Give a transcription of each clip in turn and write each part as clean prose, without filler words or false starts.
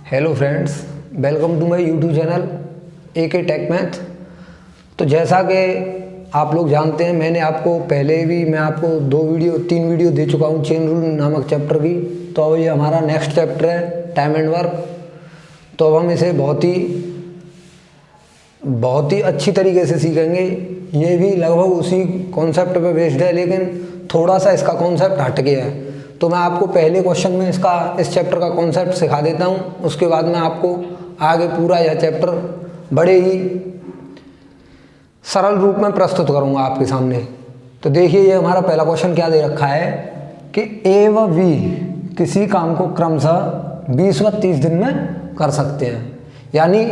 Hello friends, welcome to my YouTube channel AK tech math. तो जैसा कि आप लोग जानते हैं, मैं आपको 3 वीडियो दे चुका हूँ चेन रूल नामक चैप्टर की। तो अब ये हमारा नेक्स्ट चैप्टर है टाइम एंड वर्क। तो अब हम इसे बहुत ही अच्छी तरीके से सीखेंगे। ये भी लगभग उसी कॉन्सेप्ट पे बेस्ड है, लेकिन थोड़ा सा इसका कॉन्सेप्ट हट गया है। तो मैं आपको पहले क्वेश्चन में इस चैप्टर का कॉन्सेप्ट सिखा देता हूँ, उसके बाद मैं आपको आगे पूरा यह चैप्टर बड़े ही सरल रूप में प्रस्तुत करूँगा आपके सामने। तो देखिए, ये हमारा पहला क्वेश्चन क्या दे रखा है कि A व B किसी काम को क्रमशः 20 व 30 दिन में कर सकते हैं। यानी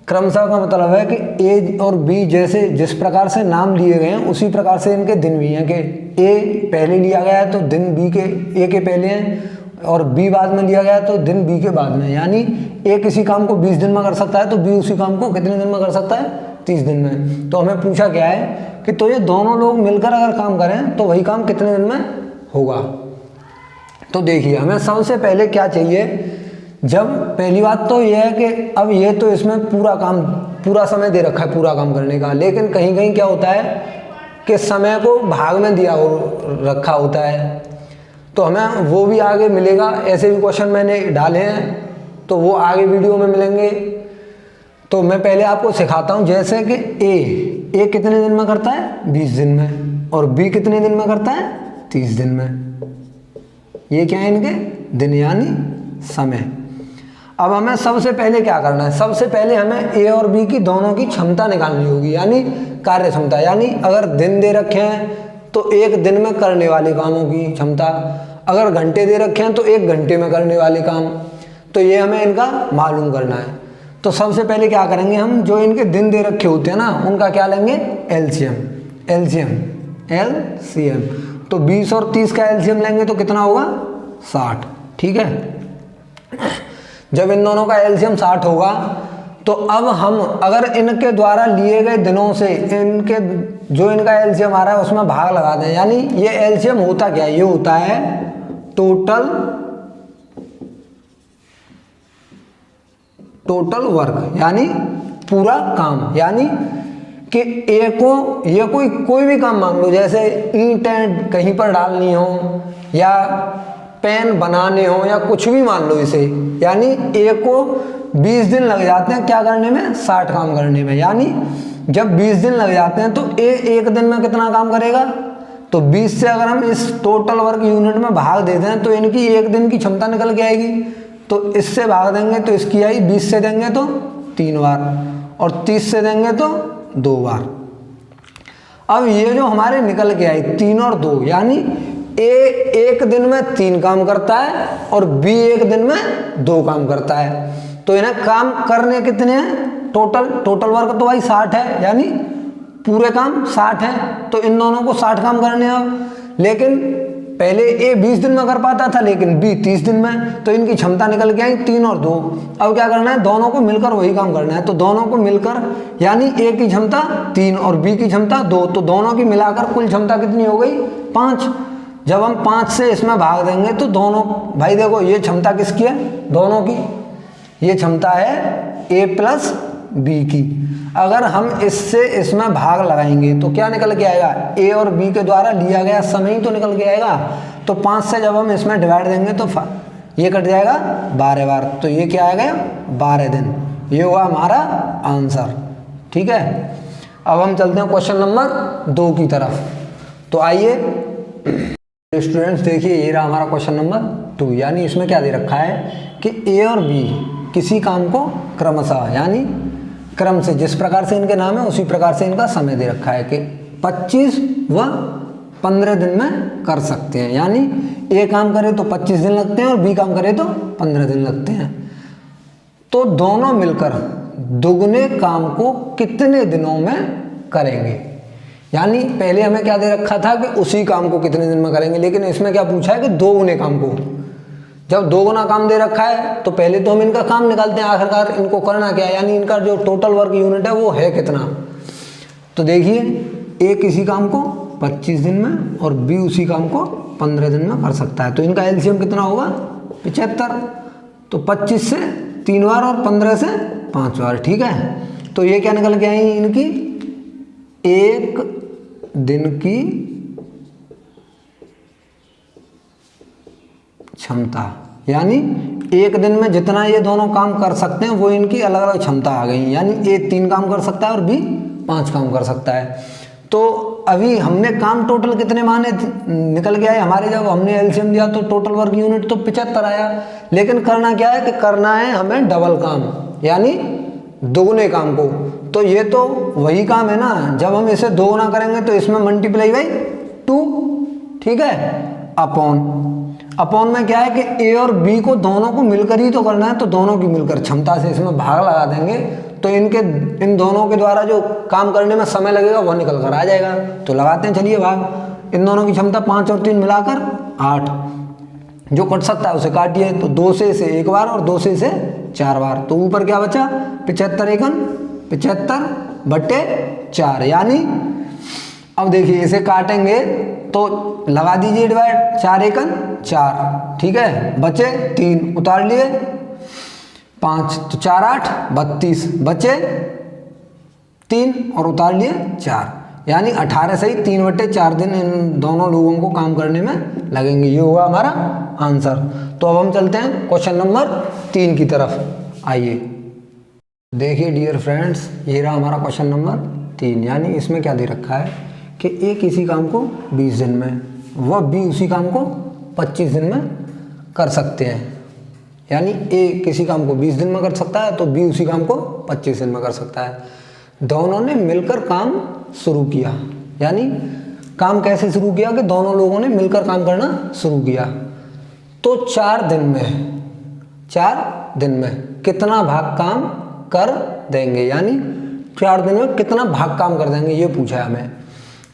क्रमशः का मतलब है कि A और B जैसे जिस प्रकार से नाम लिए गए हैं उसी प्रकार से इनके दिन भी हैं कि A पहले लिया गया है तो दिन A के पहले हैं, और B बाद में लिया गया है तो दिन B के बाद में। यानी A किसी काम को 20 दिन में कर सकता है तो B उसी काम को कितने दिन में कर सकता है? 30 दिन में। तो हमें पूछा क्या है कि तो ये दोनों लोग मिलकर अगर काम करें तो वही काम कितने दिन में होगा। तो देखिए, हमें सबसे पहले क्या चाहिए। जब पहली बात तो यह है कि अब ये तो इसमें पूरा समय दे रखा है पूरा काम करने का, लेकिन कहीं कहीं क्या होता है कि समय को भाग में दिया रखा होता है, तो हमें वो भी आगे मिलेगा। ऐसे भी क्वेश्चन मैंने डाले हैं तो वो आगे वीडियो में मिलेंगे। तो मैं पहले आपको सिखाता हूँ, जैसे कि A कितने दिन में करता है? 20 दिन में। और B कितने दिन में करता है? 30 दिन में। ये क्या है? इनके दिन यानी समय। अब हमें सबसे पहले क्या करना है? सबसे पहले हमें A और B की दोनों की क्षमता निकालनी होगी, यानी कार्य क्षमता। यानी अगर दिन दे रखे हैं तो एक दिन में करने वाले कामों की क्षमता, अगर घंटे दे रखे हैं तो 1 घंटे में करने वाले काम। तो ये हमें इनका मालूम करना है। तो सबसे पहले क्या करेंगे, हम जो इनके दिन दे रखे होते हैं ना, उनका क्या लेंगे? LCM। तो 20 और 30 का LCM लेंगे तो कितना होगा? 60। ठीक है। जब इन दोनों का LCM 60 होगा तो अब हम अगर इनके द्वारा लिए गए दिनों से इनका LCM आ रहा है उसमें भाग लगा दें। यानी ये LCM होता क्या है? ये होता है टोटल वर्क, यानी पूरा काम। यानी कि ये कोई भी काम मान लो, जैसे ईंटें कहीं पर डालनी हो या पेन बनाने हो या कुछ भी मान लो इसे। यानी A को 20 दिन लग जाते हैं क्या करने में? 60 काम करने में। यानी जब 20 दिन लग जाते हैं तो A एक दिन में कितना काम करेगा? तो 20 से अगर हम इस टोटल वर्क यूनिट में भाग देते हैं तो इनकी एक दिन की क्षमता निकल के आएगी। तो इससे भाग देंगे तो इसकी आई, 20 से देंगे तो 3 बार और 30 से देंगे तो 2 बार। अब ये जो हमारे निकल के आई 3 और 2, यानी A एक दिन में 3 काम करता है और B एक दिन में 2 काम करता है। तो इन्हें काम करने कितने हैं? टोटल वर्क तो भाई 60 है, यानी पूरे काम 60 है। तो इन दोनों को 60 काम करने हैं। लेकिन पहले A 20 दिन में कर पाता था, लेकिन B 30 दिन में। तो इनकी क्षमता निकल के आई 3 और 2। अब क्या करना है? दोनों को मिलकर वही काम करना है। तो दोनों को मिलकर, यानी A की क्षमता 3 और B की क्षमता 2, तो दोनों की मिलाकर कुल क्षमता कितनी हो गई? 5। जब हम 5 से इसमें भाग देंगे तो दोनों, भाई देखो ये क्षमता किसकी है? दोनों की। ये क्षमता है A प्लस B की। अगर हम इसमें भाग लगाएंगे तो क्या निकल के आएगा? A और B के द्वारा लिया गया समय ही तो निकल के आएगा। तो 5 से जब हम इसमें डिवाइड देंगे तो ये कट जाएगा 12 बार। तो ये क्या आएगा? 12 दिन। ये हुआ हमारा आंसर। ठीक है। अब हम चलते हैं क्वेश्चन नंबर 2 की तरफ। तो आइए स्टूडेंट्स, देखिए ये रहा हमारा क्वेश्चन नंबर 2। यानी इसमें क्या दे रखा है कि A और B किसी काम को क्रमशः, यानी क्रम से, जिस प्रकार से इनके नाम है उसी प्रकार से इनका समय दे रखा है कि 25 व 15 दिन में कर सकते हैं। यानी A काम करे तो 25 दिन लगते हैं और B काम करे तो 15 दिन लगते हैं। तो दोनों मिलकर दुगने काम को कितने दिनों में करेंगे? यानी पहले हमें क्या दे रखा था कि उसी काम को कितने दिन में करेंगे, लेकिन इसमें क्या पूछा है कि 2 गुने काम को। जब 2 गुना काम दे रखा है तो पहले तो हम इनका काम निकालते हैं, आखिरकार इनको करना क्या है, यानी इनका जो टोटल वर्क यूनिट है वो है कितना। तो देखिए, A किसी काम को 25 दिन में और B उसी काम को 15 दिन में कर सकता है। तो इनका LCM कितना होगा? 75। तो 25 से 3 बार और 15 से 5 बार। ठीक है, तो ये क्या निकल के आई इनकी एक दिन की क्षमता, यानी एक दिन में जितना ये दोनों काम कर सकते हैं वो इनकी अलग अलग क्षमता आ गई। यानी ए 3 काम कर सकता है और बी 5 काम कर सकता है। तो अभी हमने काम टोटल कितने माने निकल के आए हमारे, जब हमने एलसीएम दिया तो टोटल वर्क यूनिट तो 75 आया। लेकिन करना क्या है कि करना है हमें डबल काम, यानी दोगुने काम को। तो ये तो वही काम है ना, जब हम इसे दोगुना करेंगे तो इसमें मल्टीप्लाई बाई 2, ठीक है, अपॉन में क्या है कि ए और बी को दोनों को मिलकर ही तो करना है, तो दोनों की मिलकर क्षमता से इसमें भाग लगा देंगे तो इन दोनों के द्वारा जो काम करने में समय लगेगा वह निकल कर आ जाएगा। तो लगाते हैं, चलिए भाग। इन दोनों की क्षमता 5 और 3 मिलाकर 8, जो कट सकता है उसे काटिए। तो 2 से इसे 1 बार और 2 से इसे 4 बार, तो ऊपर क्या बचा 75 एकन 75/4। यानी अब देखिए इसे काटेंगे तो लगा दीजिए डिवाइड, 4 एकन 4, ठीक है, बचे 3, उतार लिए 5, तो 4 8 32, बचे 3 और उतार लिए 4, यानी 18 से ही 3/4 दिन इन दोनों लोगों को काम करने में लगेंगे। ये होगा हमारा आंसर। तो अब हम चलते हैं क्वेश्चन नंबर 3 की तरफ। आइए देखिए डियर फ्रेंड्स, ये रहा हमारा क्वेश्चन नंबर 3। यानी इसमें क्या दे रखा है कि ए किसी काम को 20 दिन में व बी उसी काम को 25 दिन में कर सकते हैं। यानी ए किसी काम को 20 दिन में कर सकता है तो बी उसी काम को 25 दिन में कर सकता है। दोनों ने मिलकर काम शुरू किया, यानी काम कैसे शुरू किया कि दोनों लोगों ने मिलकर काम करना शुरू किया। तो 4 दिन में कितना भाग काम कर देंगे, यानी 4 दिन में कितना भाग काम कर देंगे, ये पूछा है हमें।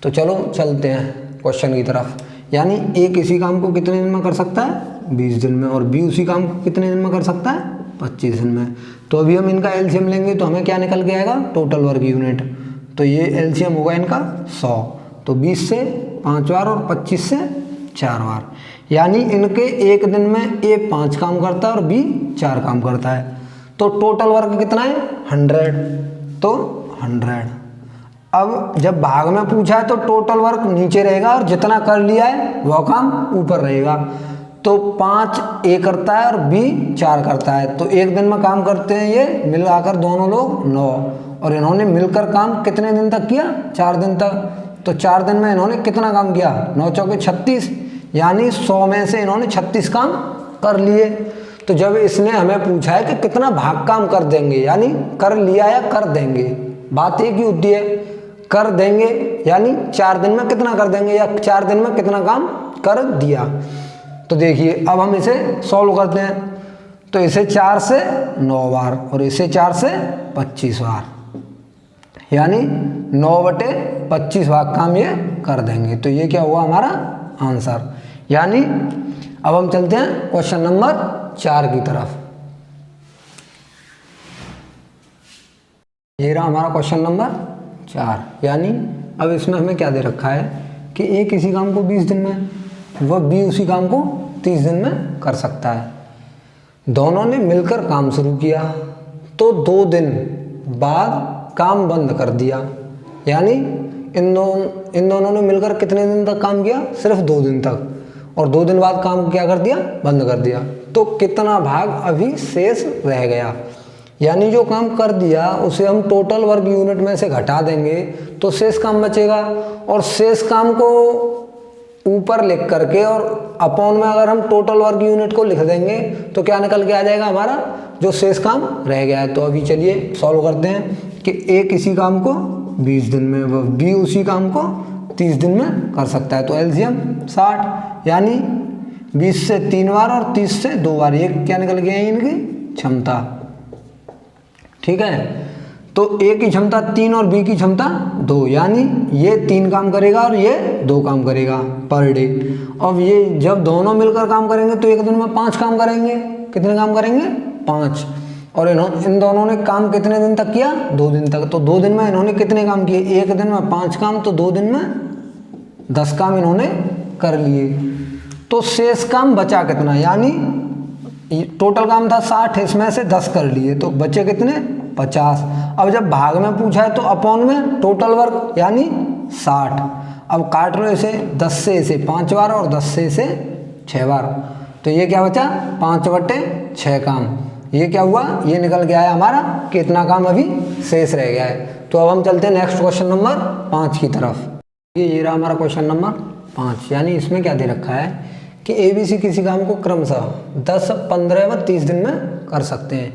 तो चलो चलते हैं क्वेश्चन की तरफ। यानी ए किसी काम को कितने दिन में कर सकता है 20 दिन में, और बी उसी काम को कितने दिन में कर सकता है 25 दिन में। तो अभी हम इनका एलसीएम लेंगे तो हमें क्या निकल के आएगा टोटल वर्क यूनिट। तो ये एलसीएम होगा इनका 100, तो 20 से 5 बार और 25 से 4 बार, यानी इनके एक दिन में ए 5 काम करता है और बी 4 काम करता है। तो टोटल वर्क कितना है 100, तो 100। अब जब भाग में पूछा है तो टोटल वर्क नीचे रहेगा और जितना कर लिया है वह काम ऊपर रहेगा। तो 5 ए करता है और बी 4 करता है, तो एक दिन में काम करते हैं ये मिलाकर दोनों लोग 9, और इन्होंने मिलकर काम कितने दिन तक किया 4 दिन तक। तो 4 दिन में इन्होंने कितना काम किया 9 चौके 36, यानी 100 में से इन्होंने 36 काम कर लिए। तो जब इसने हमें पूछा है कि कितना भाग काम कर देंगे, यानी कर लिया या कर देंगे, बात एक ही होती है, कर देंगे यानी 4 दिन में कितना कर देंगे या 4 दिन में कितना काम कर दिया। तो देखिए अब हम इसे सॉल्व करते हैं। तो इसे 4 से 9 बार और इसे 4 से 25 बार, यानी 9/25 भाग काम ये कर देंगे। तो ये क्या हुआ हमारा आंसर। यानी अब हम चलते हैं क्वेश्चन नंबर 4 की तरफ। ये रहा हमारा क्वेश्चन नंबर 4। यानी अब इसमें हमें क्या दे रखा है कि ए किसी काम को 20 दिन में वह बी उसी काम को 30 दिन में कर सकता है। दोनों ने मिलकर काम शुरू किया तो 2 दिन बाद काम बंद कर दिया, यानी इन दोनों ने मिलकर कितने दिन तक काम किया सिर्फ 2 दिन तक, और 2 दिन बाद काम क्या कर दिया बंद कर दिया। तो कितना भाग अभी शेष रह गया, यानी जो काम कर दिया उसे हम टोटल वर्क यूनिट में से घटा देंगे तो शेष काम बचेगा, और शेष काम को ऊपर लिख करके और अपॉन में अगर हम टोटल वर्क यूनिट को लिख देंगे तो क्या निकल के आ जाएगा हमारा जो शेष काम रह गया है। तो अभी चलिए सॉल्व करते हैं कि ए किसी काम को 20 दिन में व बी उसी काम को 30 दिन में कर सकता है। तो एलसीएम 60, यानी 20 से 3 बार और 30 से 2 बार, ये क्या निकल गया है इनकी क्षमता। ठीक है, तो ए की क्षमता 3 और बी की क्षमता 2, यानी ये 3 काम करेगा और ये 2 काम करेगा पर डे। अब ये जब दोनों मिलकर काम करेंगे तो एक दिन में 5 काम करेंगे। कितने काम करेंगे 5, और इन दोनों ने काम कितने दिन तक किया 2 दिन तक। तो 2 दिन में इन्होंने कितने काम किए, एक दिन में 5 काम, तो 2 दिन में 10 काम इन्होंने कर लिए। तो शेष काम बचा कितना, यानी टोटल काम था 60, इसमें से 10 कर लिए तो बचे कितने 50। अब जब भाग में पूछा है तो अपॉन में टोटल वर्क यानी 60। अब काट लो इसे 10 से इसे 5 बार और 10 से इसे 6 बार, तो ये क्या बचा 5/6 काम। ये क्या हुआ, ये निकल के आया हमारा कितना काम अभी शेष रह गया है। तो अब हम चलते हैं नेक्स्ट क्वेश्चन नंबर 5 की तरफ। ये रहा हमारा क्वेश्चन नंबर 5, यानी इसमें क्या दे रखा है कि ABC किसी काम को क्रमशः 10, 15 व 30 दिन में कर सकते हैं,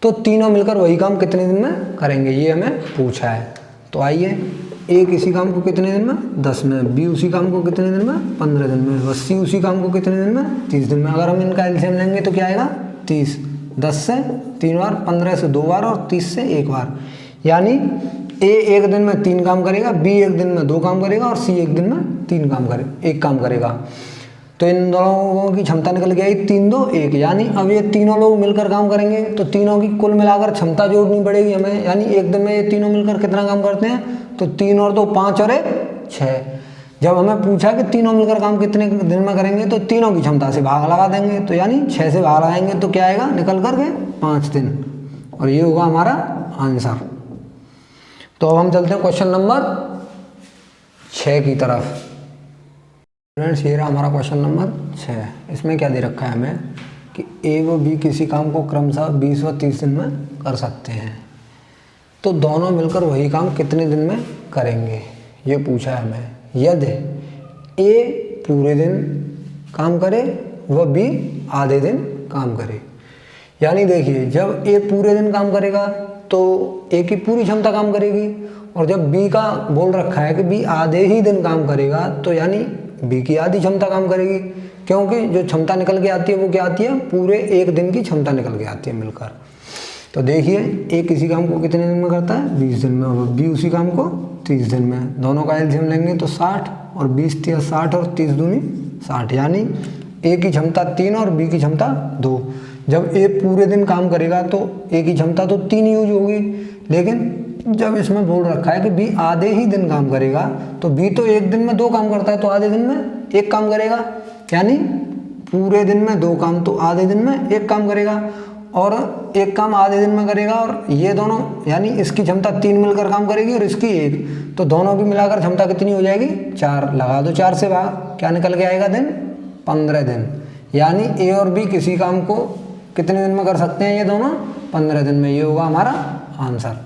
तो तीनों मिलकर वही काम कितने दिन में करेंगे, ये हमें पूछा है। तो आइए, A किसी काम को कितने दिन में 10 में, B उसी काम को कितने दिन में 15 दिन में, व C उसी काम को कितने दिन में 30 दिन में। अगर हम इनका एलसीएम लेंगे तो क्या आएगा 30, 10 से 3 बार, 15 से 2 बार और 30 से 1 बार। यानी A एक दिन में 3 काम करेगा, B एक दिन में 2 काम करेगा और C एक दिन में 1 काम करेगा। तो इन दोनों की क्षमता निकल के आई 3, 2, 1, यानी अब ये तीनों लोग मिलकर काम करेंगे तो तीनों की कुल मिलाकर क्षमता जोड़नी पड़ेगी हमें। यानी एक दिन में ये तीनों मिलकर कितना काम करते हैं, तो 3 और 2 5 और 1 6। जब हमें पूछा कि तीनों मिलकर काम कितने दिन में करेंगे तो तीनों की क्षमता से भाग लगा देंगे, तो यानी 6 से भाग लगाएंगे तो क्या आएगा निकल करके 5 दिन, और ये होगा हमारा आंसर। तो अब हम चलते हैं क्वेश्चन नंबर 6 की तरफ। फ्रेंड्स, ये रहा हमारा क्वेश्चन नंबर 6। इसमें क्या दे रखा है हमें कि A व B किसी काम को क्रमशः 20 व 30 दिन में कर सकते हैं, तो दोनों मिलकर वही काम कितने दिन में करेंगे, ये पूछा है हमें। यदि A पूरे दिन काम करे व B आधे दिन काम करे, यानी देखिए जब A पूरे दिन काम करेगा तो A की पूरी क्षमता काम करेगी, और जब B का बोल रखा है कि B आधे ही दिन काम करेगा तो यानी B की आधी क्षमता काम करेगी, क्योंकि जो क्षमता निकल के आती है वो क्या आती है, पूरे एक दिन की क्षमता निकल के आती है मिलकर। तो देखिए A किसी काम को कितने दिन में करता है 20 दिन में, और B उसी काम को 30 दिन में। दोनों का एलसीएम लेंगे तो 60 और 20 × 60 और 30 दूनी 60, यानी A की क्षमता 3 और B की क्षमता 2। जब A पूरे दिन काम करेगा तो A की क्षमता तो 3 यूज होगी, लेकिन जब इसमें बोल रखा है कि B आधे ही दिन काम करेगा तो B तो एक दिन में 2 काम करता है तो आधे दिन में 1 काम करेगा, यानी पूरे दिन में 2 काम तो आधे दिन में 1 काम करेगा, और 1 काम आधे दिन में करेगा। और ये दोनों यानी इसकी क्षमता 3 मिलकर काम करेगी और इसकी 1, तो दोनों की मिलाकर क्षमता कितनी हो जाएगी 4। लगा दो 4 से भाग, क्या निकल के आएगा दिन 15 दिन। यानी A और B किसी काम को कितने दिन में कर सकते हैं, ये दोनों 15 दिन में। ये होगा हमारा आंसर।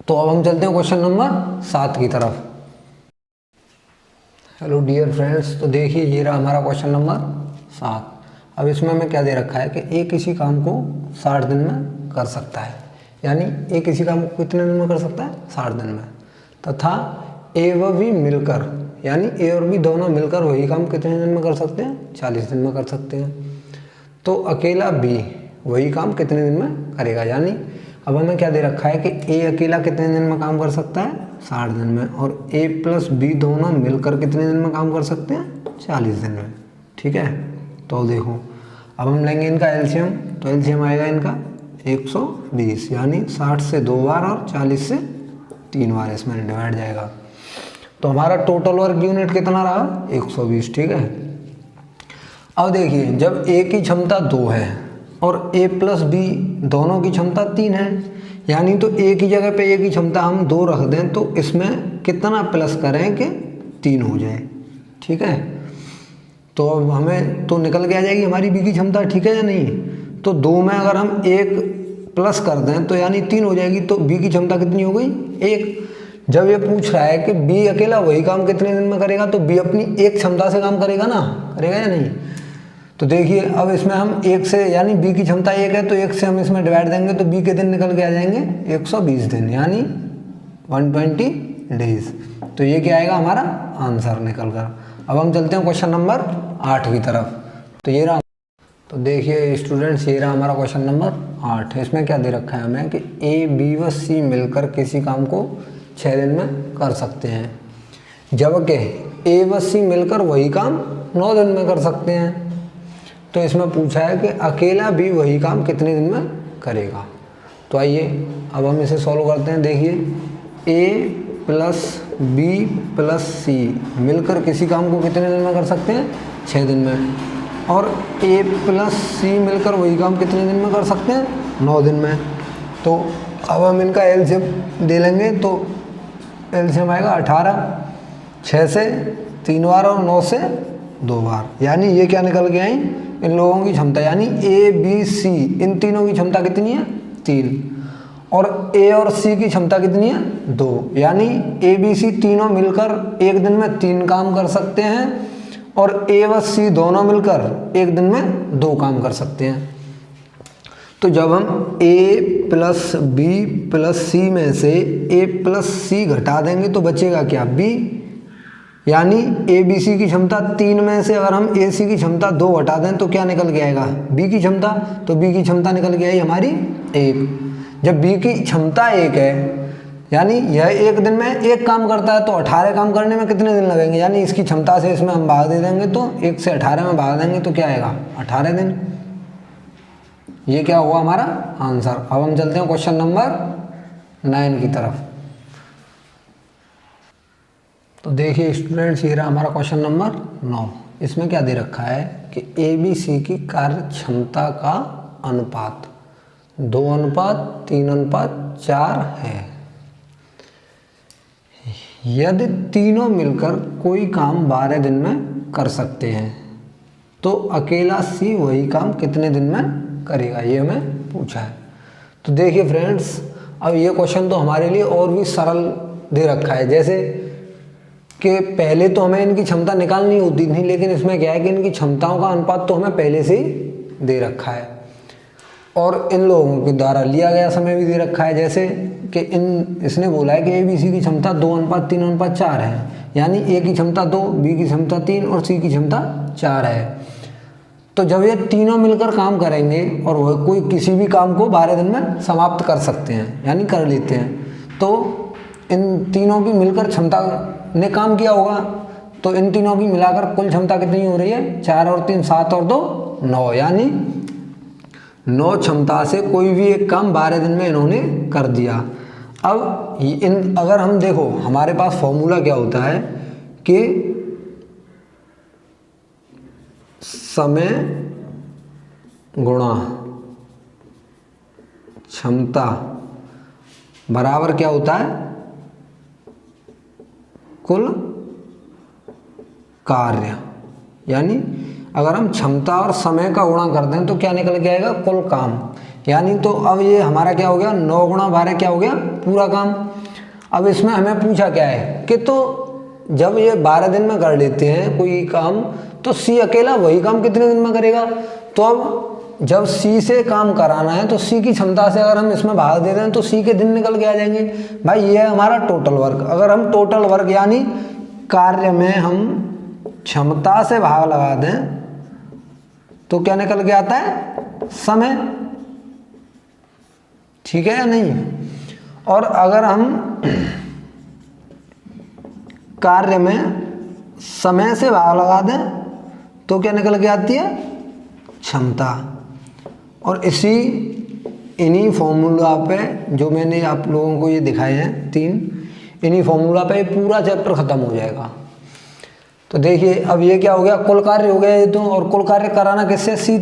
तो अब हम चलते हैं क्वेश्चन नंबर 7 की तरफ। हेलो डियर फ्रेंड्स, तो देखिए ये रहा हमारा क्वेश्चन नंबर 7। अब इसमें हमें क्या दे रखा है कि A किसी काम को 60 दिन में कर सकता है, यानी A किसी काम को कितने दिन में कर सकता है 60 दिन में, तथा A व B मिलकर, यानी A और B दोनों मिलकर वही काम कितने दिन में कर सकते हैं 40 दिन में कर सकते हैं। तो अकेला B वही काम कितने दिन में करेगा, यानी अब हमें क्या दे रखा है कि A अकेला कितने दिन में काम कर सकता है 60 दिन में, और A + B दोनों मिलकर कितने दिन में काम कर सकते हैं 40 दिन में। ठीक है, तो देखो अब हम लेंगे इनका एलसीएम, तो एलसीएम आएगा इनका 120, यानी 60 से 2 बार और 40 से 3 बार इसमें डिवाइड जाएगा। तो हमारा टोटल वर्क यूनिट कितना रहा 120। ठीक है, अब देखिए जब A की क्षमता 2 है और A + B दोनों की क्षमता 3 है, यानी तो A की जगह पे A की क्षमता हम 2 रख दें तो इसमें कितना प्लस करें कि 3 हो जाए। ठीक है, तो अब हमें तो निकल के आ जाएगी हमारी B की क्षमता, ठीक है या नहीं। तो 2 में अगर हम 1 प्लस कर दें तो यानी 3 हो जाएगी, तो B की क्षमता कितनी हो गई 1। जब ये पूछ रहा है कि B अकेला वही काम कितने दिन में करेगा, तो B अपनी 1 क्षमता से काम करेगा ना, करेगा या नहीं। तो देखिए अब इसमें हम 1 से, यानी B की क्षमता 1 है तो 1 से हम इसमें डिवाइड देंगे तो B के दिन निकल के आ जाएंगे 120 दिन, यानी 120 डेज। तो ये क्या आएगा हमारा आंसर निकल कर। अब हम चलते हैं क्वेश्चन नंबर 8 की तरफ। तो ये रहा, तो देखिए स्टूडेंट्स ये रहा हमारा क्वेश्चन नंबर 8। इसमें क्या दे रखा है हमें कि A, B व C मिलकर किसी काम को 6 दिन में कर सकते हैं, जबकि A व C मिलकर वही काम 9 दिन में कर सकते हैं। तो इसमें पूछा है कि अकेला B वही काम कितने दिन में करेगा। तो आइए अब हम इसे सॉल्व करते हैं। देखिए A + B + C मिलकर किसी काम को कितने दिन में कर सकते हैं 6 दिन में। और ए प्लस सी मिलकर वही काम कितने दिन में कर सकते हैं? 9 दिन में। तो अब हम इनका एलसीएम ले लेंगे, तो एलसीएम आएगा 18, 6 से 3 बार और 9 से 2 बार, यानी ये क्या निकल के आई इन लोगों की क्षमता, यानी ए बी सी इन तीनों की क्षमता कितनी है? 3, और ए और सी की क्षमता कितनी है? 2, यानी ए बी सी तीनों मिलकर एक दिन में 3 काम कर सकते हैं और ए व सी दोनों मिलकर एक दिन में 2 काम कर सकते हैं। तो जब हम ए प्लस बी प्लस सी में से ए प्लस सी घटा देंगे तो बचेगा क्या? बी, यानी ए बी सी की क्षमता 3 में से अगर हम ए सी की क्षमता 2 घटा दें तो क्या निकल के आएगा? बी की क्षमता। तो बी की क्षमता निकल के आई हमारी 1। जब बी की क्षमता 1 है, यानी यह एक दिन में 1 काम करता है, तो 18 काम करने में कितने दिन लगेंगे? यानी इसकी क्षमता से इसमें हम भाग दे देंगे, तो 1 से 18 में भाग देंगे तो क्या आएगा? 18 दिन। ये क्या हुआ हमारा आंसर। अब हम चलते हैं क्वेश्चन नंबर 9 की तरफ। तो देखिए स्टूडेंट्स, ये रहा हमारा क्वेश्चन नंबर 9। इसमें क्या दे रखा है कि ए बी सी की कार्य क्षमता का अनुपात 2:3:4 है। यदि तीनों मिलकर कोई काम 12 दिन में कर सकते हैं तो अकेला सी वही काम कितने दिन में करेगा, ये हमें पूछा है। तो देखिए फ्रेंड्स, अब ये क्वेश्चन तो हमारे लिए और भी सरल दे रखा है, जैसे कि पहले तो हमें इनकी क्षमता निकालनी होती थी, लेकिन इसमें क्या है कि इनकी क्षमताओं का अनुपात तो हमें पहले से ही दे रखा है और इन लोगों के द्वारा लिया गया समय भी दे रखा है। जैसे कि इसने बोला है कि ए बी सी की क्षमता 2:3:4 है, यानी ए की क्षमता 2, बी की क्षमता 3 और सी की क्षमता 4 है। तो जब ये तीनों मिलकर काम करेंगे और वह कोई किसी भी काम को 12 दिन में समाप्त कर सकते हैं, यानी कर लेते हैं, तो इन तीनों की मिलकर क्षमता ने काम किया होगा। तो इन तीनों की मिलाकर कुल क्षमता कितनी हो रही है? 4 और 3 7 और 2 9, यानी 9 क्षमता से कोई भी एक काम 12 दिन में इन्होंने कर दिया। अब अगर हम देखो, हमारे पास फॉर्मूला क्या होता है कि समय गुणा क्षमता बराबर क्या होता है? कुल कार्य। यानी अगर हम क्षमता और समय का गुणा कर दें तो क्या निकल के आएगा? कुल काम। यानी तो अब ये हमारा क्या हो गया? 9 × 12 क्या हो गया? पूरा काम। अब इसमें हमें पूछा क्या है कि तो जब ये 12 दिन में कर लेते हैं कोई काम, तो सी अकेला वही काम कितने दिन में करेगा? तो अब जब सी से काम कराना है तो सी की क्षमता से अगर हम इसमें भाग दे दें तो सी के दिन निकल के आ जाएंगे। भाई ये है हमारा टोटल वर्क। अगर हम टोटल वर्क यानी कार्य में हम क्षमता से भाग लगा दें तो क्या निकल के आता है? समय। ठीक है या नहीं? और अगर हम कार्य में समय से भाग लगा दें तो क्या निकल के आती है? क्षमता। और इन्हीं फॉर्मूला पे जो मैंने आप लोगों को ये दिखाए हैं 3, इन्हीं फॉर्मूला पे पूरा चैप्टर खत्म हो जाएगा। तो देखिए अब ये क्या हो गया? कुल कार्य हो गया ये तो, और कुल कार्य कराना किससे? सी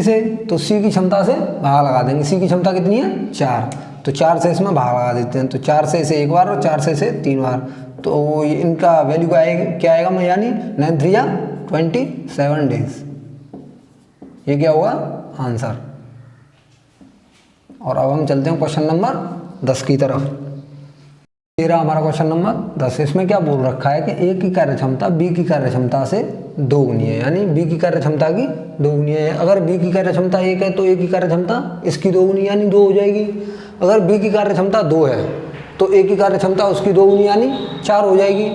से। तो सी की क्षमता से भाग लगा देंगे। सी की क्षमता कितनी है? 4, तो 4 से इसमें भाग लगा देते हैं। तो 4 से इसे 1 बार और 4 से इसे 3 बार, तो इनका वैल्यू क्या आएगा? यानी 9 3 27 डेज। ये क्या हुआ? आंसर। और अब हम चलते हैं क्वेश्चन नंबर 10 की तरफ। ये रहा हमारा क्वेश्चन नंबर 10। इसमें क्या बोल रखा है कि ए की कार्य क्षमता बी की कार्य क्षमता से 2 गुनी है, यानी बी की कार्य क्षमता की 2 गुनी है। अगर बी की कार्य क्षमता 1 है तो ए की कार्य क्षमता इसकी 2 गुनी यानी 2 हो जाएगी। अगर बी की कार्य क्षमता 2 है तो ए की कार्य क्षमता उसकी 2 गुनी यानी 4 हो जाएगी।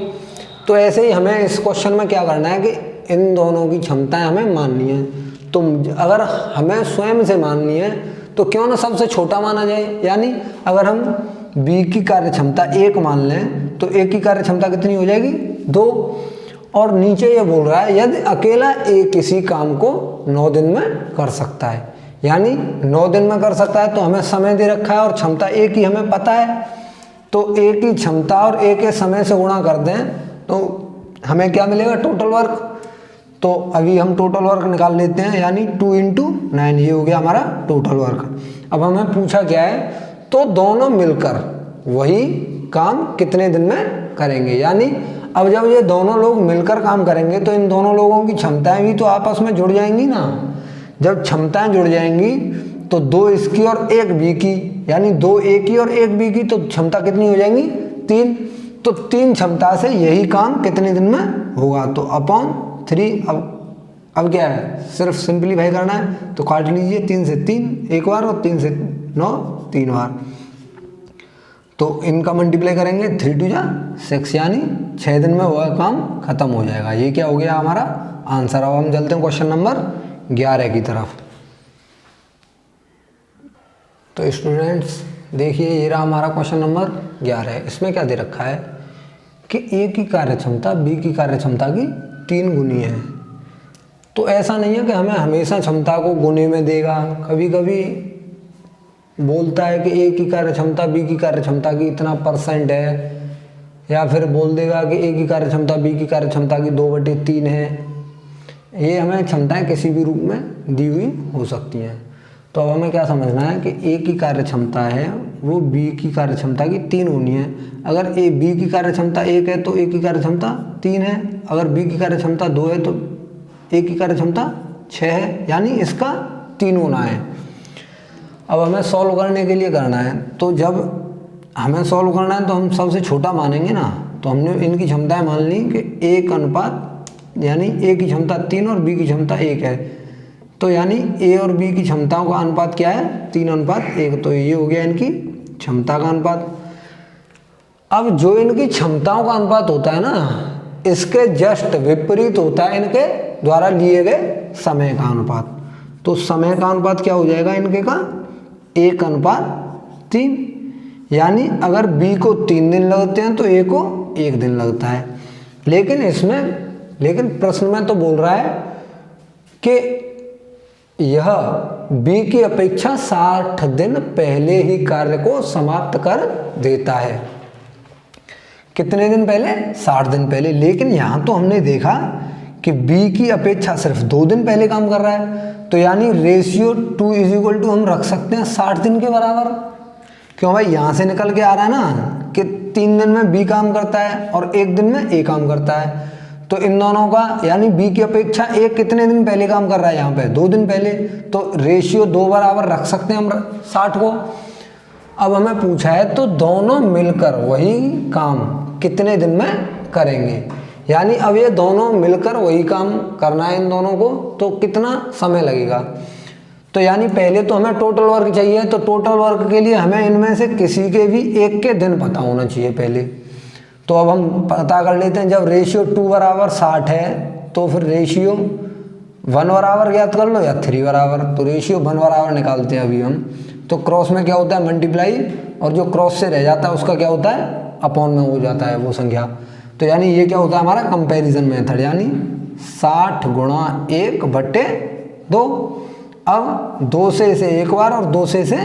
तो ऐसे ही हमें इस क्वेश्चन में क्या करना है कि इन दोनों की क्षमताएं हमें माननी है। तो अगर हमें स्वयं से माननी है तो क्यों ना सबसे छोटा माना जाए। यानी अगर हम बी की कार्य क्षमता 1 मान लें तो ए की कार्य क्षमता कितनी हो जाएगी? 2। और नीचे ये बोल रहा है यदि अकेला ए किसी काम को 9 दिन में कर सकता है, यानी 9 दिन में कर सकता है। तो हमें समय दे रखा है और क्षमता ए की हमें पता है, तो ए की क्षमता और ए के समय से गुणा कर दें तो हमें क्या मिलेगा? Total work. तो अभी हम टोटल वर्क निकाल लेते हैं, यानी 2 × 9 ये हो गया हमारा टोटल वर्क। अब हमें पूछा क्या है, तो दोनों मिलकर वही काम कितने दिन में करेंगे। यानी अब जब ये दोनों लोग मिलकर काम करेंगे तो इन दोनों लोगों की क्षमताएं भी तो आपस में जुड़ जाएंगी ना। जब क्षमताएं जुड़ जाएंगी तो 2 इसकी और 1 बी की, यानी 2 ए की और 1 बी की, तो क्षमता कितनी हो जाएंगी 3। तो 3 क्षमता से यही काम कितने दिन में होगा, तो अपॉन 3। अब क्या है, सिर्फ सिंपलीफाई करना है, तो काट लीजिए 3 से 3 एक बार और 3 से 9 3 बार, तो इनका मल्टीप्लाई करेंगे 3 × 2 = 6, यानी 6 दिन में वह काम खत्म हो जाएगा। ये क्या हो गया हमारा आंसर। अब हम चलते हैं क्वेश्चन नंबर 11 की तरफ। तो स्टूडेंट्स देखिए, ये रहा हमारा क्वेश्चन नंबर 11। इसमें क्या दे रखा है कि ए की कार्यक्षमता बी की कार्यक्षमता की 3 गुनी है। तो ऐसा नहीं है कि हमें हमेशा क्षमता को गुने में देगा, कभी कभी बोलता है कि ए की कार्यक्षमता बी की कार्यक्षमता की इतना % है, या फिर बोल देगा कि ए की कार्यक्षमता बी की कार्यक्षमता की 2/3 है। ये हमें क्षमताएं किसी भी रूप में दी हुई हो सकती हैं। तो अब हमें क्या समझना है कि ए की कार्यक्षमता है वो बी की कार्यक्षमता की 3 गुनी है। अगर ए बी की कार्यक्षमता 1 है तो ए की कार्यक्षमता 3 है, अगर बी की कार्यक्षमता 2 है तो ए की कार्यक्षमता 6 है, यानी इसका 3 गुना है। अब हमें सॉल्व करने के लिए करना है, तो जब हमें सॉल्व करना है तो हम सबसे छोटा मानेंगे ना। तो हमने इनकी क्षमताएं मान ली कि 1 अनुपात, यानी ए की क्षमता 3 और बी की क्षमता 1 है, तो यानी ए और बी की क्षमताओं का अनुपात क्या है 3:1। तो ये हो गया इनकी क्षमता का अनुपात। अब जो इनकी क्षमताओं का अनुपात होता है ना, इसके जस्ट विपरीत होता है इनके द्वारा लिए गए समय का अनुपात। तो समय का अनुपात क्या हो जाएगा इनके का 1:3, यानी अगर बी को 3 दिन लगते हैं तो ए को 1 दिन लगता है। लेकिन प्रश्न में तो बोल रहा है कि यह बी की अपेक्षा 60 दिन पहले ही कार्य को समाप्त कर देता है। कितने दिन पहले 60 दिन पहले। लेकिन यहाँ तो हमने देखा कि बी की अपेक्षा सिर्फ 2 दिन पहले काम कर रहा है, तो यानी रेशियो 2 = हम रख सकते हैं 60 दिन के बराबर। क्यों भाई, यहाँ से निकल के आ रहा है ना कि 3 दिन में बी काम करता है और 1 दिन में ए काम करता है। तो इन दोनों का, यानी बी की अपेक्षा ए कितने दिन पहले काम कर रहा है, यहाँ पे 2 दिन पहले, तो रेशियो 2 बराबर रख सकते हैं हम 60 को। अब हमें पूछा है तो दोनों मिलकर वही काम कितने दिन में करेंगे, यानी अब ये दोनों मिलकर वही काम करना है इन दोनों को, तो कितना समय लगेगा। तो यानी पहले तो हमें टोटल वर्क चाहिए, तो टोटल वर्क के लिए हमें इनमें से किसी के भी एक के दिन पता होना चाहिए पहले। तो अब हम पता कर लेते हैं। जब रेशियो 2 = 60 है तो फिर रेशियो 1 बराबर ज्ञात कर लो या 3 बराबर। तो रेशियो 1 बराबर निकालते हैं अभी हम। तो क्रॉस में क्या होता है मल्टीप्लाई, और जो क्रॉस से रह जाता है उसका क्या होता है अपॉन में हो जाता है वो संख्या। तो यानी ये क्या होता है हमारा कंपैरिजन मेथड, यानी 60 × 1/2। अब 2 से इसे 1 बार और 2 से इसे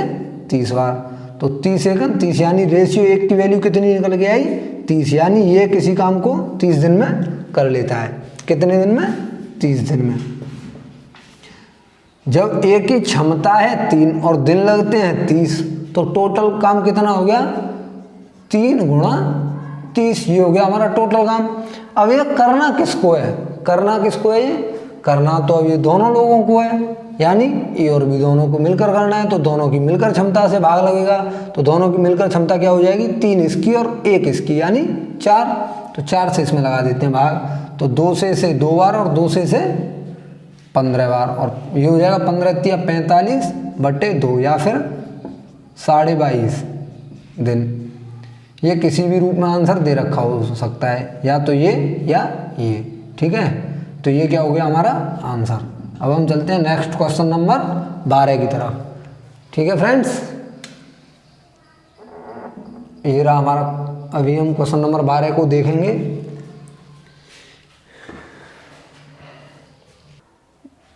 30 बार, तो 30 × 30, यानी रेशियो 1 की वैल्यू कितनी निकल के आई 30, यानी ये किसी काम को 30 दिन में कर लेता है। कितने दिन में 30 दिन में। जब ए की क्षमता है 3 और दिन लगते हैं 30, तो टोटल काम कितना हो गया 3 × 30, ये हो गया हमारा टोटल काम। अब ये करना किसको है, करना किसको है, ये करना तो अब ये दोनों लोगों को है, यानी ए और बी दोनों को मिलकर करना है। तो दोनों की मिलकर क्षमता से भाग लगेगा, तो दोनों की मिलकर क्षमता क्या हो जाएगी 3 इसकी और 1 इसकी, यानी 4। तो 4 से इसमें लगा देते हैं भाग, तो 2 से इसे 2 बार और 2 से इसे 15 बार, और ये हो जाएगा 15 × 45/2 या फिर 22.5 दिन। ये किसी भी रूप में आंसर दे रखा हो सकता है, या तो ये या ये, ठीक है। तो ये क्या हो गया हमारा आंसर। अब हम चलते हैं नेक्स्ट क्वेश्चन नंबर 12 की तरफ, ठीक है फ्रेंड्स। ये रहा हमारा, अभी हम क्वेश्चन नंबर 12 को देखेंगे।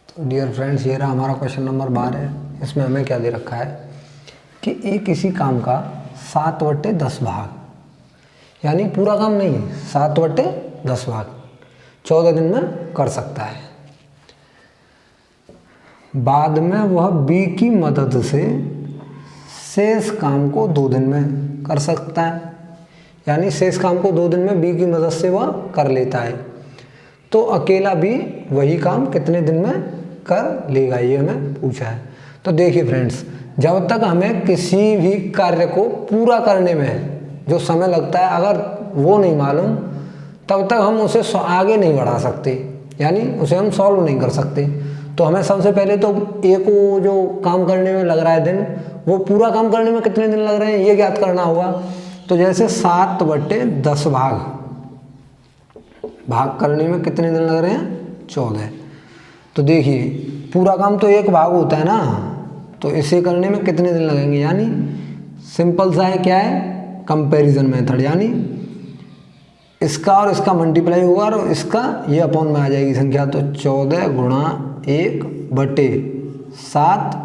तो डियर फ्रेंड्स, ये रहा हमारा क्वेश्चन नंबर 12। इसमें हमें क्या दे रखा है कि एक किसी काम का 7/10 भाग, यानी पूरा काम नहीं, 7/10 भाग 14 दिन में कर सकता है। बाद में वह बी की मदद से शेष काम को 2 दिन में कर सकता है, यानी शेष काम को 2 दिन में बी की मदद से वह कर लेता है। तो अकेला बी वही काम कितने दिन में कर लेगा, ये हमें पूछा है। तो देखिए फ्रेंड्स, जब तक हमें किसी भी कार्य को पूरा करने में जो समय लगता है अगर वो नहीं मालूम, तब तक हम उसे आगे नहीं बढ़ा सकते, यानी उसे हम सॉल्व नहीं कर सकते। तो हमें सबसे पहले तो ए को जो काम करने में लग रहा है दिन, वो पूरा काम करने में कितने दिन लग रहे हैं ये ज्ञात करना होगा। तो जैसे 7/10 भाग करने में कितने दिन लग रहे हैं, 14। तो देखिए पूरा काम तो 1 भाग होता है ना, तो इसे करने में कितने दिन लगेंगे, यानी सिंपल सा है, क्या है, कंपैरिजन मेथड, यानी इसका और इसका मल्टीप्लाई होगा और इसका ये अपॉन में आ जाएगी संख्या। तो 14 × 1/7।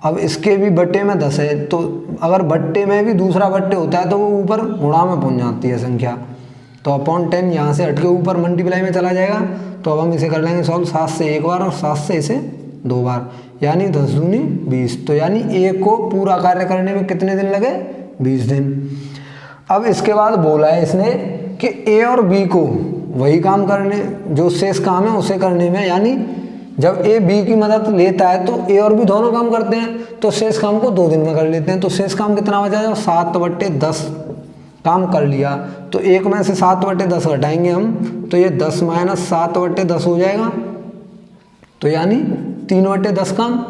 अब इसके भी बट्टे में 10 है, तो अगर बट्टे में भी दूसरा बट्टे होता है तो वो ऊपर गुणा में पहुंच जाती है संख्या। तो अपॉन 10 यहाँ से हट के ऊपर मल्टीप्लाई में चला जाएगा। तो अब हम इसे कर लेंगे सॉल्व 7 से 1 बार और 7 से इसे 2 बार, यानी 10 दूनी 20। तो यानी ए को पूरा कार्य करने में कितने दिन लगे, 20 दिन। अब इसके बाद बोला है इसने कि ए और बी को वही काम करने, जो शेष काम है उसे करने में, यानी जब ए बी की मदद लेता है तो ए और बी दोनों काम करते हैं, तो शेष काम को 2 दिन में कर लेते हैं। तो शेष काम कितना बचा है, 7/10 काम कर लिया। तो 1 में से 7/10 घटाएंगे हम, तो ये 10 - 7/10 हो जाएगा, तो यानी 3/10 काम।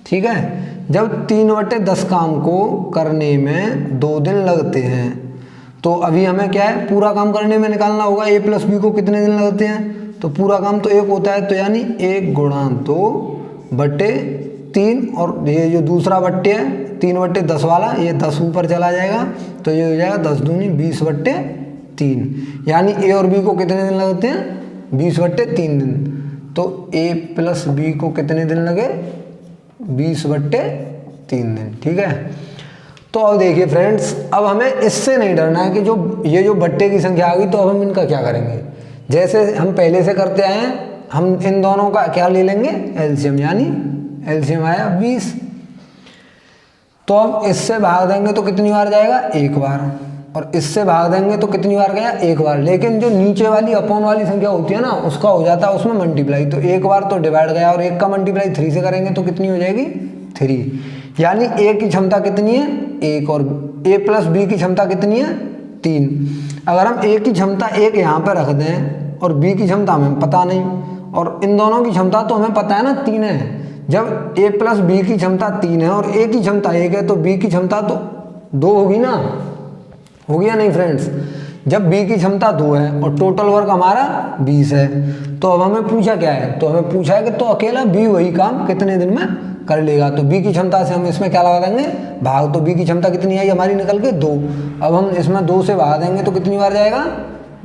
ठीक है, जब 3/10 काम को करने में 2 दिन लगते हैं, तो अभी हमें क्या है, पूरा काम करने में निकालना होगा ए प्लस बी को कितने दिन लगते हैं। तो पूरा काम तो 1 होता है, तो यानी 1 × 2/3, और ये जो दूसरा बट्टे है 3/10 वाला, ये 10 ऊपर चला जाएगा, तो ये हो जाएगा 10 दूनी 20/3, यानी ए और बी को कितने दिन लगते हैं, 20/3 दिन। तो ए प्लस बी को कितने दिन लगे, 20/3 दिन। ठीक है, तो अब देखिए फ्रेंड्स, अब हमें इससे नहीं डरना है कि जो ये जो बट्टे की संख्या आ गई, तो अब हम इनका क्या करेंगे। जैसे हम पहले से करते आए हैं, हम इन दोनों का क्या ले लेंगे, एलसीएम, यानी एलसीएम आया 20। तो अब इससे भाग देंगे तो कितनी बार जाएगा, 1 बार, और इससे भाग देंगे तो कितनी बार गया, 1 बार। लेकिन जो नीचे वाली अपॉन वाली संख्या होती है ना, उसका हो जाता है उसमें मल्टीप्लाई। तो 1 बार तो डिवाइड गया, और 1 का मल्टीप्लाई 3 से करेंगे तो कितनी हो जाएगी, 3। यानी ए की क्षमता कितनी है, 1, और ए प्लस बी की क्षमता कितनी है, 3। अगर हम ए की क्षमता 1 यहाँ पर रख दें और बी की क्षमता हमें पता नहीं, और इन दोनों की क्षमता तो हमें पता है ना 3 है। जब ए प्लस बी की क्षमता 3 है और ए की क्षमता 1 है, तो बी की क्षमता तो 2 होगी ना, होगी या नहीं फ्रेंड्स। जब बी की क्षमता 2 है और टोटल वर्क हमारा 20 है, तो अब हमें पूछा क्या है, तो हमें पूछा है कि तो अकेला बी वही काम कितने दिन में कर लेगा। तो बी की क्षमता से हम इसमें क्या लगा देंगे, भाग। तो बी की क्षमता कितनी आई हमारी निकल के 2। अब हम इसमें 2 से भाग देंगे तो कितनी बार जाएगा,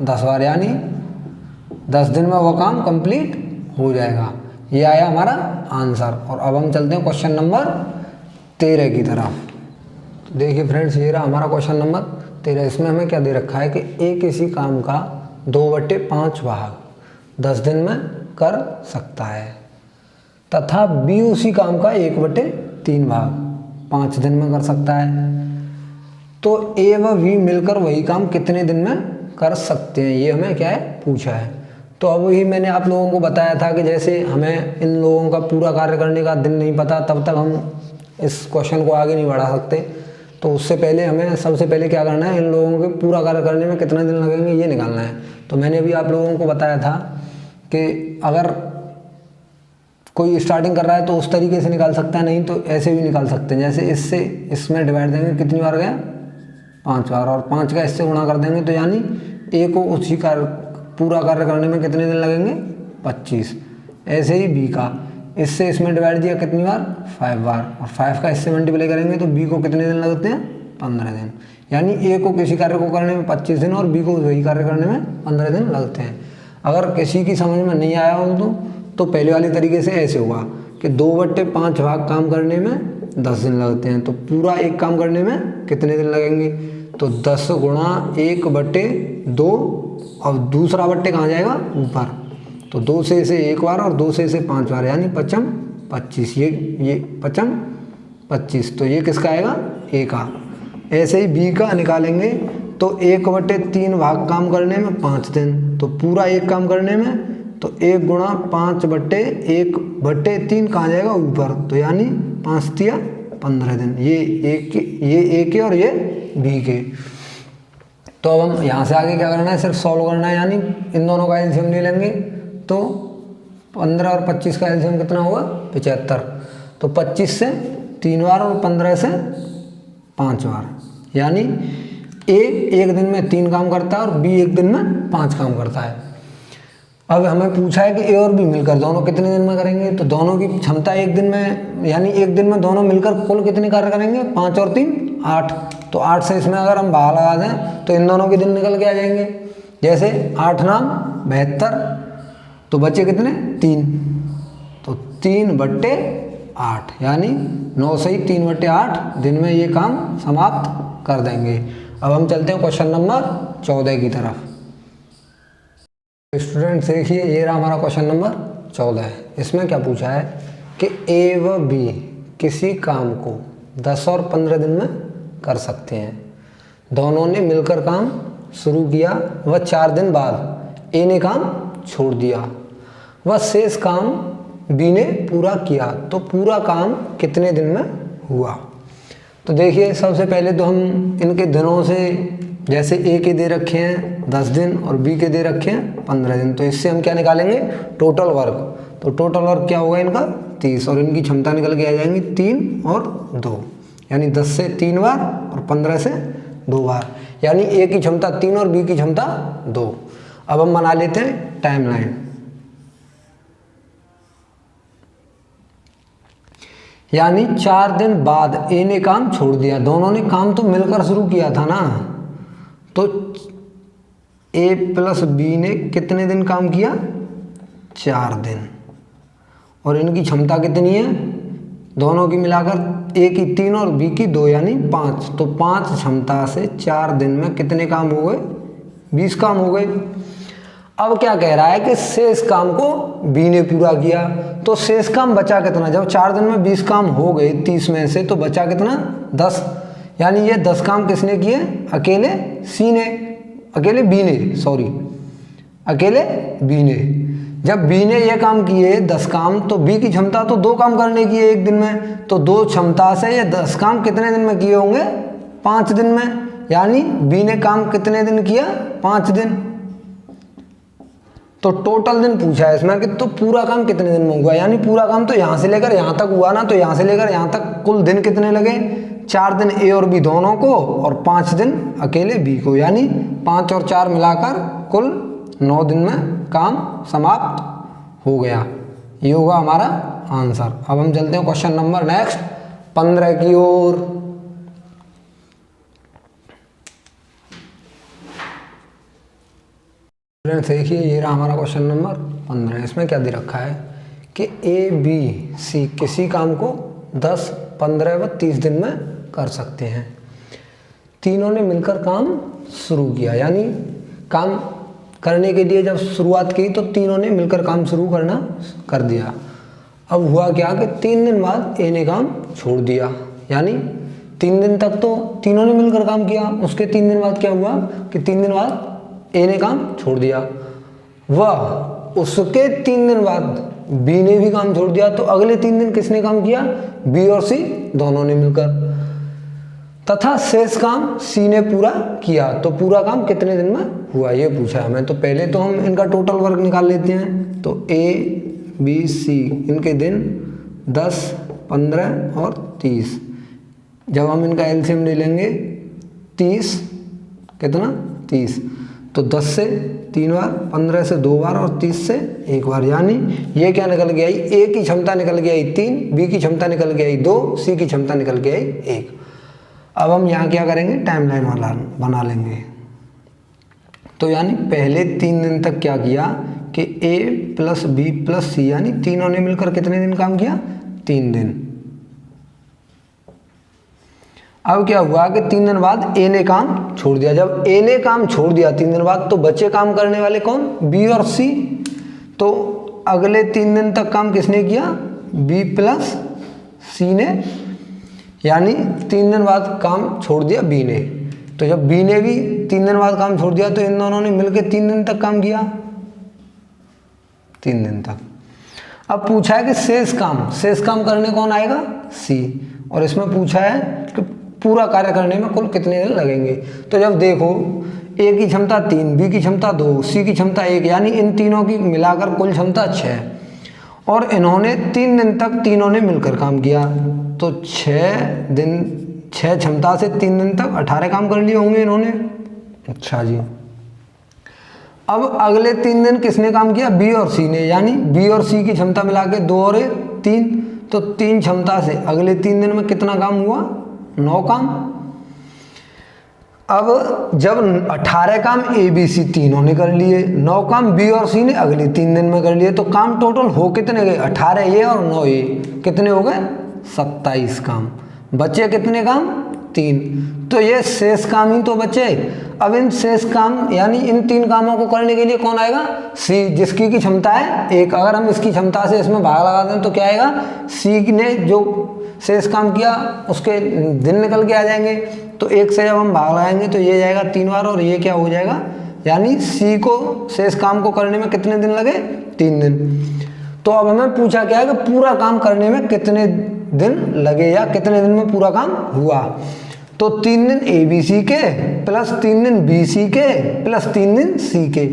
10 बार, यानी 10 दिन में वो काम कंप्लीट हो जाएगा। ये आया हमारा आंसर। और अब हम चलते हैं क्वेश्चन नंबर 13 की तरफ। तो देखिए फ्रेंड्स, ये रहा हमारा क्वेश्चन नंबर 13। इसमें हमें क्या दे रखा है कि ए किसी काम का 2/5 भाग 10 दिन में कर सकता है, तथा बी उसी काम का 1/3 भाग 5 दिन में कर सकता है। तो ए व बी मिलकर वही काम कितने दिन में कर सकते हैं, ये हमें क्या है, पूछा है। तो अब वही मैंने आप लोगों को बताया था कि जैसे हमें इन लोगों का पूरा कार्य करने का दिन नहीं पता, तब तक हम इस क्वेश्चन को आगे नहीं बढ़ा सकते। तो उससे पहले हमें सबसे पहले क्या करना है, इन लोगों के पूरा कार्य करने में कितने दिन लगेंगे ये निकालना है। तो मैंने भी आप लोगों को बताया था कि अगर कोई स्टार्टिंग कर रहा है तो उस तरीके से निकाल सकता है, नहीं तो ऐसे भी निकाल सकते हैं। जैसे इससे इसमें डिवाइड देंगे, कितनी बार गया, 5 बार, और 5 का इससे गुणा कर देंगे, तो यानी ए को उसी पूरा कार्य करने में कितने दिन लगेंगे, 25। ऐसे ही बी का इससे इसमें डिवाइड दिया कितनी बार, 5 बार, और 5 का इससे मल्टीप्लाई करेंगे तो बी को कितने दिन लगते हैं, 15 दिन। यानी ए को किसी कार्य को करने में 25 दिन और बी को वही कार्य करने में 15 दिन लगते हैं। अगर किसी की समझ में नहीं आया हो तो पहले वाले तरीके से ऐसे होगा कि 2/5 भाग काम करने में 10 दिन लगते हैं, तो पूरा एक काम करने में कितने दिन लगेंगे, तो 10 × 1/2, और दूसरा बट्टे कहाँ जाएगा, ऊपर। तो 2 से इसे 1 बार और 2 से इसे 5 बार, यानी 5 25, ये 25, तो ये किसका आएगा, ए का। ऐसे ही बी का निकालेंगे तो 1/3 भाग काम करने में 5 दिन, तो पूरा एक काम करने में तो 1 गुणा 5/1/3 कहाँ जाएगा, ऊपर, तो यानी 5 तिया 15 दिन। ये ए के और ये बी के। तो अब हम यहाँ से आगे क्या करना है, सिर्फ सॉल्व करना है, यानी इन दोनों का एलसीएम ले लेंगे। तो 15 और 25 का एलसीएम कितना होगा, 75। तो 25 से 3 बार और 15 से 5 बार, यानी ए एक दिन में 3 काम करता है और बी एक दिन में 5 काम करता है। अब हमें पूछा है कि ए और बी मिलकर दोनों कितने दिन में करेंगे, तो दोनों की क्षमता एक दिन में, यानी एक दिन में दोनों मिलकर कुल कितने कार्य करेंगे, 5 और 3 8। तो 8 से इसमें अगर हम भाग लगा दें तो इन दोनों के दिन निकल के आ जाएंगे। जैसे 8 नाम 72, तो बचे कितने, 3, तो 3/8, यानी 9 से ही 3/8 दिन में ये काम समाप्त कर देंगे। अब हम चलते हैं क्वेश्चन नंबर 14 की तरफ। स्टूडेंट देखिए, ये रहा हमारा क्वेश्चन नंबर 14। इसमें क्या पूछा है कि ए व बी किसी काम को 10 और 15 दिन में कर सकते हैं। दोनों ने मिलकर काम शुरू किया व 4 दिन बाद ए ने काम छोड़ दिया व शेष काम बी ने पूरा किया, तो पूरा काम कितने दिन में हुआ। तो देखिए, सबसे पहले तो हम इनके दिनों से, जैसे ए के दे रखे हैं 10 दिन और बी के दे रखे हैं 15 दिन, तो इससे हम क्या निकालेंगे, टोटल वर्क। तो टोटल वर्क क्या होगा इनका, 30, और इनकी क्षमता निकल के आ जाएंगी 3 और 2, यानी 10 से 3 बार और 15 से 2 बार, यानी ए की क्षमता 3 और बी की क्षमता 2। अब हम बना लेते हैं टाइमलाइन। यानी 4 दिन बाद ए ने काम छोड़ दिया। दोनों ने काम तो मिलकर शुरू किया था ना, तो ए प्लस बी ने कितने दिन काम किया, 4 दिन, और इनकी क्षमता कितनी है, दोनों की मिलाकर ए की 3 और बी की 2, यानी 5। तो 5 क्षमता से 4 दिन में कितने काम हो गए, 20 काम हो गए। अब क्या कह रहा है कि शेष काम को बी ने पूरा किया, तो शेष काम बचा कितना, जब 4 दिन में 20 काम हो गए 30 में से, तो बचा कितना, 10, यानी ये 10 काम किसने किए, अकेले सी ने, अकेले बी ने। जब बी ने ये काम किए 10 काम, तो बी की क्षमता तो 2 काम करने की है एक दिन में, तो 2 क्षमता से ये 10 काम कितने दिन में किए होंगे, 5 दिन में, यानी बी ने काम कितने दिन किया, 5 दिन। तो टोटल दिन पूछा है इसमें कि तो पूरा काम कितने दिन में हुआ, यानी पूरा काम तो यहाँ से लेकर यहाँ तक हुआ ना, तो यहाँ से लेकर यहाँ तक कुल दिन कितने लगे, 4 दिन ए और बी दोनों को और 5 दिन अकेले बी को, यानी 5 और 4 मिलाकर कुल 9 दिन में काम समाप्त हो गया। ये होगा हमारा आंसर। अब हम चलते हैं क्वेश्चन नंबर नेक्स्ट 15 की ओर। देखिए, ये रहा हमारा क्वेश्चन नंबर 15। इसमें क्या दे रखा है कि ए बी सी किसी काम को 10, 15 व 30 दिन में कर सकते हैं। तीनों ने मिलकर काम शुरू किया, यानी काम करने के लिए जब शुरुआत की तो तीनों ने मिलकर काम शुरू करना कर दिया। अब हुआ क्या कि 3 दिन बाद ए ने काम छोड़ दिया, यानी 3 दिन तक तो तीनों ने मिलकर काम किया, उसके 3 दिन बाद क्या हुआ कि 3 दिन बाद ए ने काम छोड़ दिया, वह उसके 3 दिन बाद बी ने भी काम छोड़ दिया, तो अगले 3 दिन किसने काम किया, बी और सी दोनों ने मिलकर, तथा शेष काम सी ने पूरा किया। तो पूरा काम कितने दिन में हुआ ये पूछा है हमें। तो पहले तो हम इनका टोटल वर्क निकाल लेते हैं। तो ए बी सी इनके दिन 10, 15 और 30, जब हम इनका एलसीएम ले लेंगे 30, कितना 30, तो 10 से 3 बार, 15 से 2 बार और 30 से 1 बार, यानी ये क्या निकल के आई, ए की क्षमता निकल के आई 3, बी की क्षमता निकल के आई 2, सी की क्षमता निकल के आई 1। अब हम यहाँ क्या करेंगे, टाइमलाइन वाला बना लेंगे। तो यानी पहले 3 दिन तक क्या किया कि ए प्लस बी प्लस सी, यानी तीनों ने मिलकर कितने दिन काम किया, 3 दिन। अब क्या हुआ कि 3 दिन बाद ए ने काम छोड़ दिया। जब ए ने काम छोड़ दिया 3 दिन बाद, तो बच्चे काम करने वाले कौन, बी और सी। तो अगले 3 दिन तक काम किसने किया, बी प्लस सी ने, यानी 3 दिन बाद काम छोड़ दिया बी ने। तो जब बी ने भी 3 दिन बाद काम छोड़ दिया तो इन दोनों ने मिलकर 3 दिन तक काम किया, 3 दिन तक। अब पूछा है कि शेष काम करने कौन आएगा, सी। और इसमें पूछा है कि पूरा कार्य करने में कुल कितने दिन लगेंगे। तो जब देखो ए की क्षमता 3, बी की क्षमता 2, सी की क्षमता 1, यानी इन तीनों की मिलाकर कुल क्षमता 6, और इन्होंने 3 दिन तक तीनों ने मिलकर काम किया। तो 6 क्षमता से 3 दिन तक 18 काम कर लिए होंगे इन्होंने। अच्छा जी, अब अगले 3 दिन किसने काम किया, बी और सी ने, यानी बी और सी की क्षमता मिला के 2 और 3, तो 3 क्षमता से अगले 3 दिन में कितना काम हुआ, 9 काम। अब जब 18 काम ए बी सी तीनों ने कर लिए, 9 काम बी और सी ने अगले 3 दिन में कर लिए, तो काम टोटल हो कितने गए, 18 ये और 9 ये, कितने हो गए, 27 काम। बचे कितने काम, 3। तो ये शेष काम ही तो बचे। अब इन शेष काम यानी इन 3 कामों को करने के लिए कौन आएगा, सी, जिसकी की क्षमता है 1। अगर हम इसकी क्षमता से इसमें भाग लगा दें तो क्या आएगा, सी ने जो शेष काम किया उसके दिन निकल के आ जाएंगे। तो 1 से जब हम भाग लगाएंगे तो ये जाएगा 3 बार और ये क्या हो जाएगा, यानी सी को शेष काम को करने में कितने दिन लगे, 3 दिन। तो अब हमें पूछा क्या है कि पूरा काम करने में कितने दिन लगे या कितने दिन में पूरा काम हुआ। तो 3 दिन ए बी सी के प्लस 3 दिन बी सी के प्लस 3 दिन सी के,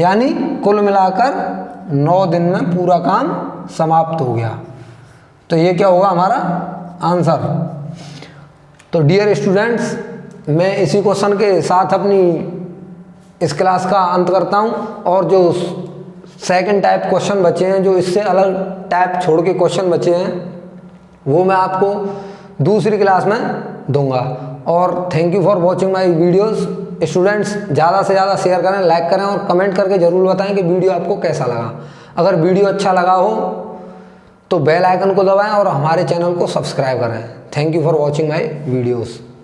यानी कुल मिलाकर 9 दिन में पूरा काम समाप्त हो गया। तो ये क्या होगा हमारा आंसर। तो डियर स्टूडेंट्स, मैं इसी क्वेश्चन के साथ अपनी इस क्लास का अंत करता हूँ। और जो सेकंड टाइप क्वेश्चन बचे हैं, जो इससे अलग टाइप छोड़ के क्वेश्चन बचे हैं, वो मैं आपको दूसरी क्लास में दूंगा। और thank you for watching my videos. Students, ज़्यादा से ज़्यादा शेयर करें, लाइक करें और कमेंट करके ज़रूर बताएं कि वीडियो आपको कैसा लगा। अगर वीडियो अच्छा लगा हो तो बेल आइकन को दबाएं और हमारे चैनल को सब्सक्राइब करें। Thank you for watching my videos.